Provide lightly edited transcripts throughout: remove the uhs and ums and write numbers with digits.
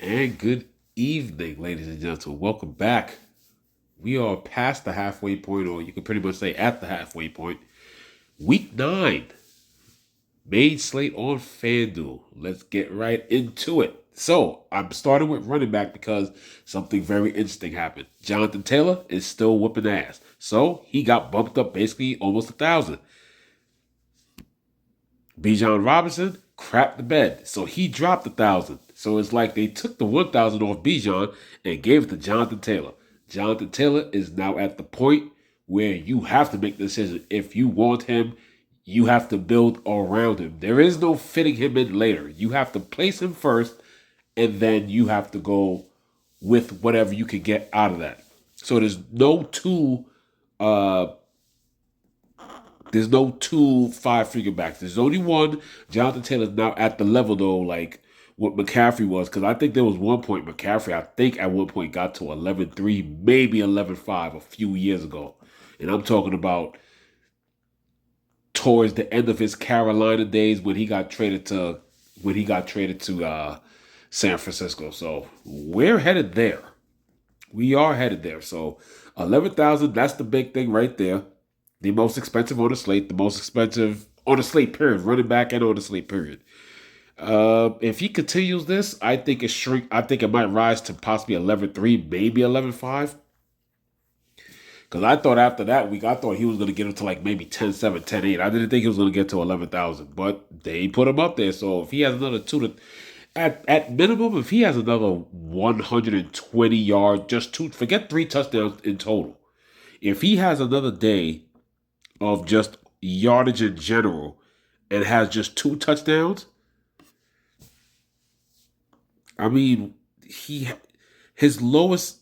And good evening, ladies and gentlemen. Welcome back. We are past the halfway point, or you can pretty much say at the halfway point. Week 9, main slate on FanDuel. Let's get right into it. So, I'm starting with running back because something very interesting happened. Jonathan Taylor is still whooping ass. So, he got bumped up basically almost 1,000. Bijan Robinson crapped the bed, so he dropped 1,000. So it's like they took the 1,000 off Bijan and gave it to Jonathan Taylor. Jonathan Taylor is now at the point where you have to make the decision. If you want him, you have to build around him. There is no fitting him in later. You have to place him first, and then you have to go with whatever you can get out of that. So uh, there's no two five-figure backs. There's only one. Jonathan Taylor's now at the level, though, like what McCaffrey was. Because I think there was one point McCaffrey, I think at one point got to 11-3, maybe 11-5 a few years ago. And I'm talking about towards the end of his Carolina days when he got traded to San Francisco. So we're headed there. We are headed there. So 11,000, that's the big thing right there. The most expensive on the slate, the most expensive on the slate period, running back and on the slate period. If he continues this, I think it might rise to possibly 11-3, maybe 11-5. Because I thought after that week, I thought he was going to get him to like maybe 10-7, 10-8. I didn't think he was going to get to 11,000, but they put him up there. So if he has another at minimum, if he has another 120 yards, forget 3 touchdowns in total. If he has another day of just yardage in general and has just 2 touchdowns, I mean, his lowest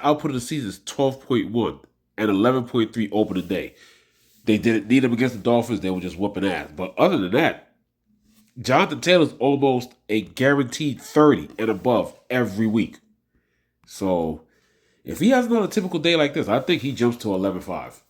output of the season is 12.1 and 11.3 opening day. They didn't need him against the Dolphins. They were just whooping ass. But other than that, Jonathan Taylor's almost a guaranteed 30 and above every week. So if he has another typical day like this, I think he jumps to 11-5.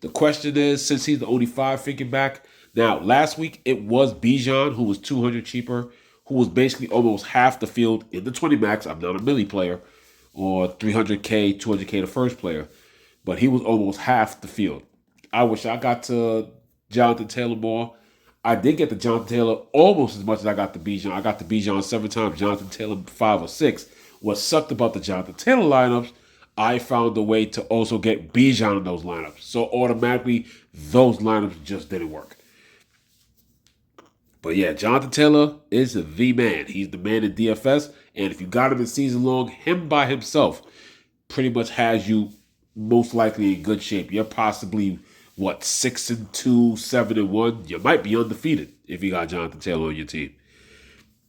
The question is, since he's the only 5-figure back, now last week it was Bijan, who was 200 cheaper, who was basically almost half the field in the 20 max. I'm not a milli player, or 300K, 200K the first player, but he was almost half the field. I wish I got to Jonathan Taylor more. I did get to Jonathan Taylor almost as much as I got to Bijan. I got to Bijan 7 times, Jonathan Taylor 5 or 6. What sucked about the Jonathan Taylor lineups, I found a way to also get Bijan in those lineups. So automatically, those lineups just didn't work. But yeah, Jonathan Taylor is the man. He's the man in DFS. And if you got him in season long, him by himself pretty much has you most likely in good shape. You're possibly, 6-2, 7-1. You might be undefeated if you got Jonathan Taylor on your team.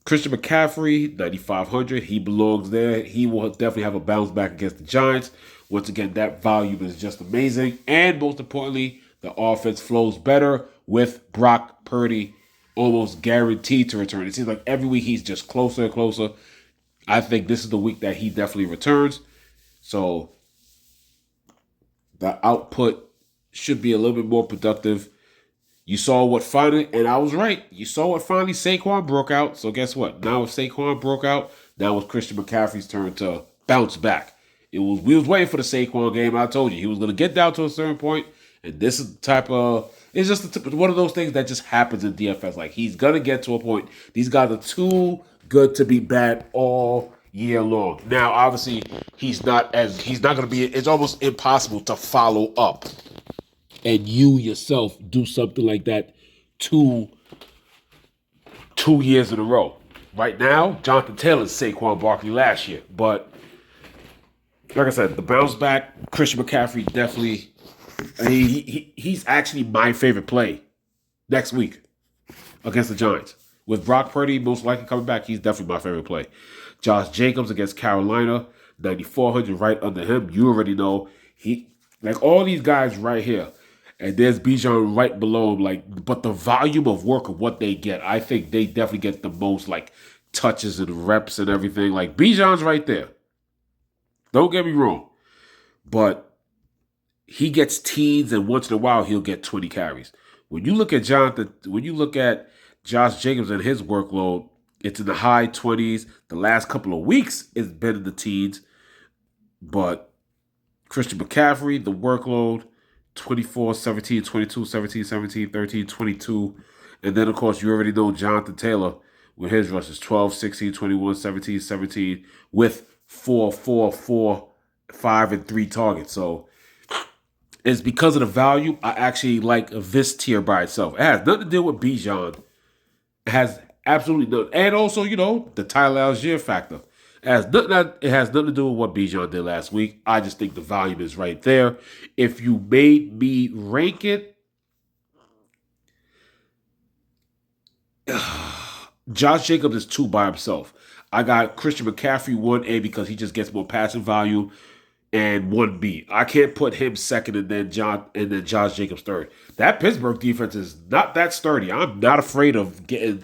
Christian McCaffrey, 9,500. He belongs there. He will definitely have a bounce back against the Giants. Once again, that volume is just amazing. And most importantly, the offense flows better with Brock Purdy almost guaranteed to return. It seems like every week he's just closer and closer. I think this is the week that he definitely returns. So the output should be a little bit more productive. You saw what finally, and I was right, you saw what finally Saquon broke out. So guess what? Now if Saquon broke out, now it's Christian McCaffrey's turn to bounce back. We was waiting for the Saquon game. I told you he was going to get down to a certain point, and this is the type of, it's just one of those things that just happens in DFS. Like he's going to get to a point. These guys are too good to be bad all year long. Now, obviously, he's not going to be, it's almost impossible to follow up and you yourself do something like that two years in a row. Right now, Jonathan Taylor's Saquon Barkley last year. But like I said, the bounce back, Christian McCaffrey definitely, he's actually my favorite play next week against the Giants. With Brock Purdy most likely coming back, he's definitely my favorite play. Josh Jacobs against Carolina, 9,400 right under him. You already know like all these guys right here. And there's Bijan right below him. But the volume of work of what they get, I think they definitely get the most touches and reps and everything. Like Bijan's right there. Don't get me wrong. But he gets teens, and once in a while he'll get 20 carries. When you look at Josh Jacobs and his workload, It's in the high 20s. The last couple of weeks, it's been in the teens. But Christian McCaffrey, the workload, 24, 17, 22, 17, 17, 13, 22. And then, of course, you already know Jonathan Taylor with his rushes, 12, 16, 21, 17, 17, with 4, 4, 4, 5, and 3 targets. So it's because of the value. I actually like this tier by itself. It has nothing to do with Bijan. It has absolutely nothing. And also, the Tyler Algier factor. It has nothing to do with what Bijan did last week. I just think the volume is right there. If you made me rank it, Josh Jacobs is 2 by himself. I got Christian McCaffrey 1A because he just gets more passing volume, and 1B. I can't put him second and then Josh Jacobs third. That Pittsburgh defense is not that sturdy. I'm not afraid of getting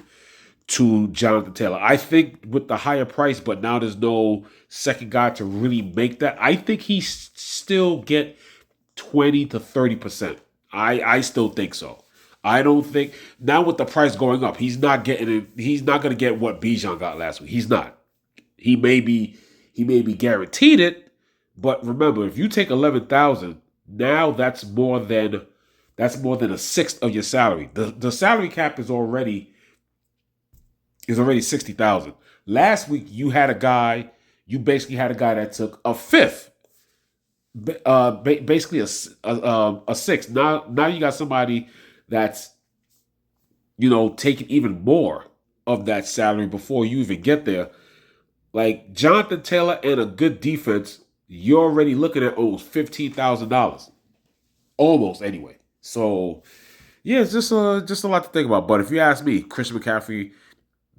to Jonathan Taylor. I think with the higher price, but now there's no second guy to really make that. I think he still get 20 to 30%. I still think so. I don't think now with the price going up, he's not getting it. He's not going to get what Bijan got last week. He's not. He may be guaranteed it, but remember, if you take 11,000, now that's more than a sixth of your salary. The salary cap is already 60,000. Last week you basically had a guy that took a fifth, basically a sixth. Now you got somebody that's taking even more of that salary before you even get there. Like Jonathan Taylor and a good defense, you're already looking at almost $15,000, almost anyway. So yeah, it's just a lot to think about. But if you ask me, Christian McCaffrey,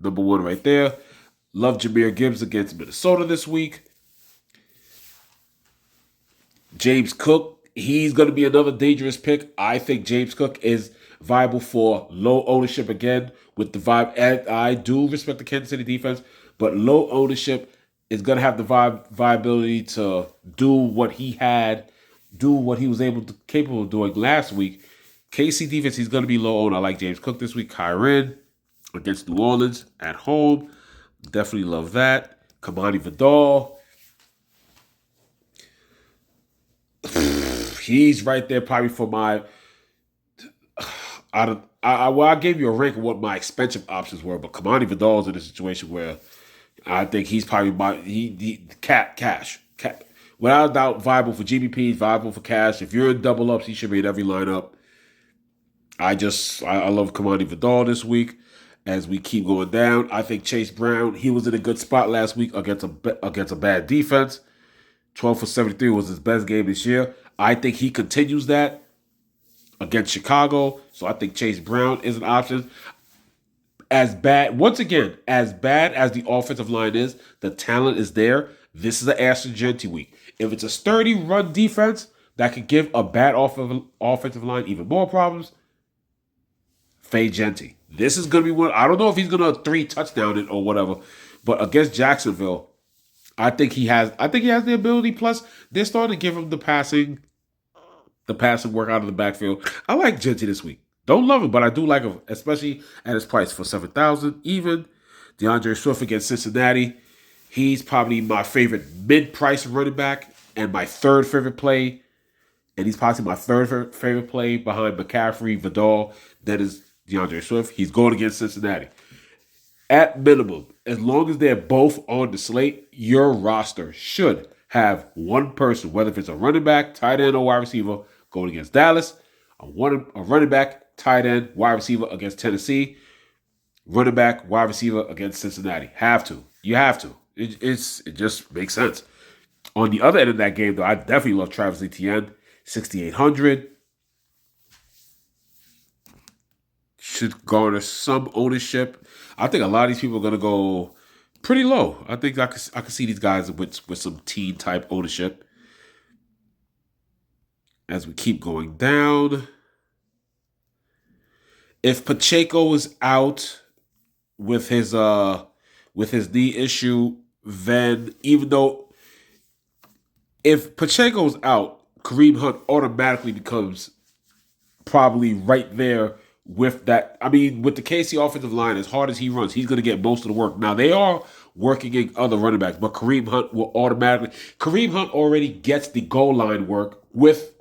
number 1 right there. Love Jahmyr Gibbs against Minnesota this week. James Cook, he's going to be another dangerous pick. I think James Cook is viable for low ownership again with the vibe. And I do respect the Kansas City defense, but low ownership is going to have the viability to do what he was capable of doing last week. KC defense, he's going to be low owned. I like James Cook this week. Kyren against New Orleans at home. Definitely love that. Kamani Vidal. He's right there probably for my... I gave you a rank of what my expensive options were, but Kamani Vidal's in a situation where I think he's probably cash. Without a doubt, viable for GBPs, viable for cash. If you're in double ups, he should be in every lineup. I love Kamani Vidal this week. As we keep going down, I think Chase Brown, he was in a good spot last week against a bad defense. 12 for 73 was his best game this year. I think he continues that against Chicago. So I think Chase Brown is an option. As bad as the offensive line is, the talent is there. This is an Ashton Jeanty week. If it's a sturdy run defense that could give a bad offensive line even more problems, Faye Jeanty. This is going to be one. I don't know if he's going to 3 touchdown it or whatever, but against Jacksonville, I think he has the ability. Plus, they're starting to give him the passing work out of the backfield. I like Jeanty this week. Don't love him, but I do like him, especially at his price for $7,000. Even DeAndre Swift against Cincinnati, he's probably my favorite mid-price running back and my third favorite play. And he's possibly my third favorite play behind McCaffrey, Vidal. That is DeAndre Swift. He's going against Cincinnati. At minimum, as long as they're both on the slate, your roster should have one person, whether if it's a running back, tight end, or wide receiver, going against Dallas, a running back, tight end, wide receiver against Tennessee, running back, wide receiver against Cincinnati. You have to. It just makes sense. On the other end of that game, though, I definitely love Travis Etienne, 6,800. Should garner some ownership. I think a lot of these people are going to go pretty low. I think I could see these guys with some teen type ownership. As we keep going down, if Pacheco is out with his knee issue, then even though if Pacheco's out, Kareem Hunt automatically becomes probably right there with that. I mean, with the KC offensive line, as hard as he runs, he's going to get most of the work. Now, they are working in other running backs, but Kareem Hunt will automatically. Kareem Hunt already gets the goal line work with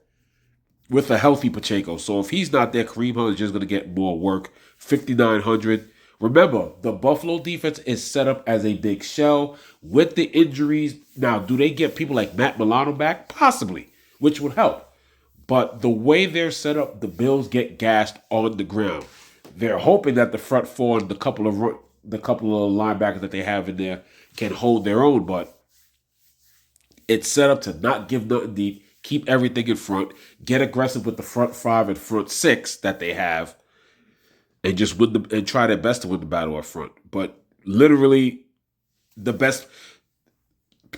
a healthy Pacheco. So if he's not there, Kareem Hunt is just going to get more work. 5,900. Remember, the Buffalo defense is set up as a big shell with the injuries. Now, do they get people like Matt Milano back? Possibly, which would help. But the way they're set up, the Bills get gashed on the ground. They're hoping that the front four and the couple of linebackers that they have in there can hold their own, but it's set up to not give nothing deep, keep everything in front, get aggressive with the front five and front six that they have, and just win and try their best to win the battle up front. But literally, the best,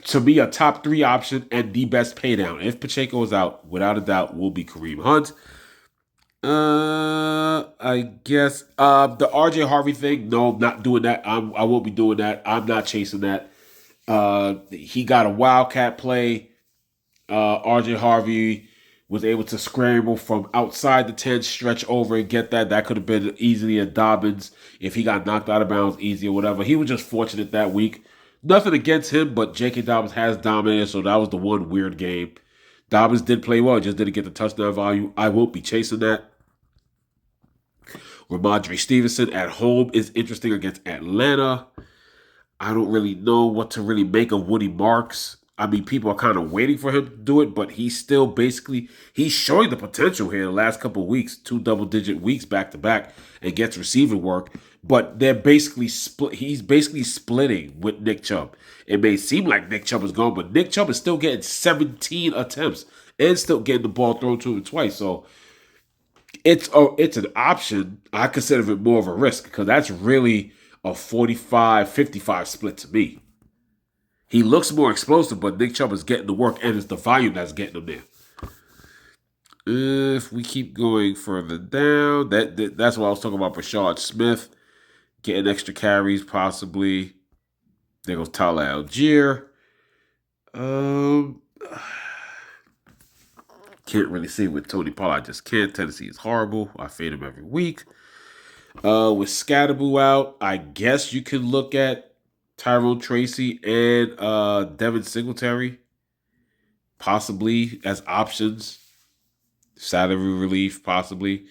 to me, a top 3 option and the best pay down. If Pacheco is out, without a doubt, will be Kareem Hunt. I guess the RJ Harvey thing. No, I'm not doing that. I won't be doing that. I'm not chasing that. He got a wildcat play. RJ Harvey was able to scramble from outside the 10, stretch over and get that. That could have been easily a Dobbins if he got knocked out of bounds easy or whatever. He was just fortunate that week. Nothing against him, but J.K. Dobbins has dominated, so that was the one weird game. Dobbins did play well, just didn't get the touchdown value. I won't be chasing that. Ramondre Stevenson at home is interesting against Atlanta. I don't really know what to really make of Woody Marks. I mean, people are kind of waiting for him to do it, but he's still he's showing the potential here in the last couple of weeks, 2 double-digit weeks back-to-back, and gets receiving work. But they're basically he's basically splitting with Nick Chubb. It may seem like Nick Chubb is gone, but Nick Chubb is still getting 17 attempts and still getting the ball thrown to him twice. So it's an option. I consider it more of a risk because that's really a 45-55 split to me. He looks more explosive, but Nick Chubb is getting the work, and it's the volume that's getting him there. If we keep going further down, that's what I was talking about. Rashard Smith getting extra carries, possibly. There goes Tyler Algier. Can't really see with Tony Pollard. I just can't. Tennessee is horrible. I fade him every week. With Scatterboo out, I guess you could look at Tyrone Tracy and Devin Singletary, possibly as options. Salary relief, possibly.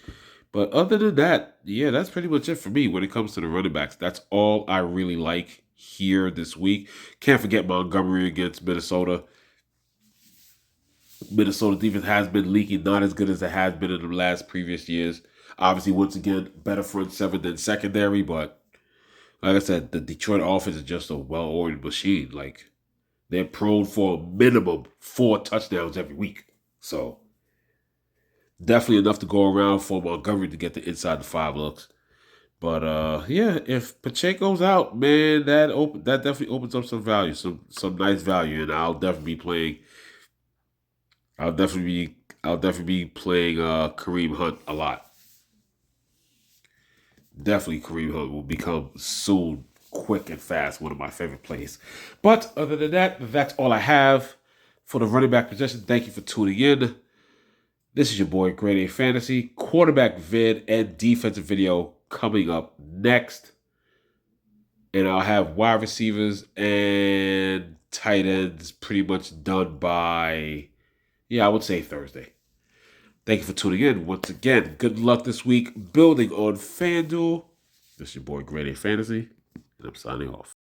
But other than that, yeah, that's pretty much it for me when it comes to the running backs. That's all I really like here this week. Can't forget Montgomery against Minnesota. Minnesota defense has been leaking, not as good as it has been in the last previous years. Obviously, once again, better front seven than secondary, but like I said, the Detroit offense is just a well-oiled machine. Like, they're prone for a minimum 4 touchdowns every week. So, definitely enough to go around for Montgomery to get the inside the 5 looks. But, yeah, if Pacheco's out, man, that definitely opens up some value, some nice value. And I'll definitely be playing Kareem Hunt a lot. Definitely Kareem Hunt will become soon, quick and fast, one of my favorite plays. But other than that, that's all I have for the running back position. Thank you for tuning in. This is your boy, Grade A Fantasy. Quarterback vid and defensive video coming up next. And I'll have wide receivers and tight ends pretty much done by, I would say Thursday. Thank you for tuning in. Once again, good luck this week building on FanDuel. This is your boy, Grade A Fantasy, and I'm signing off.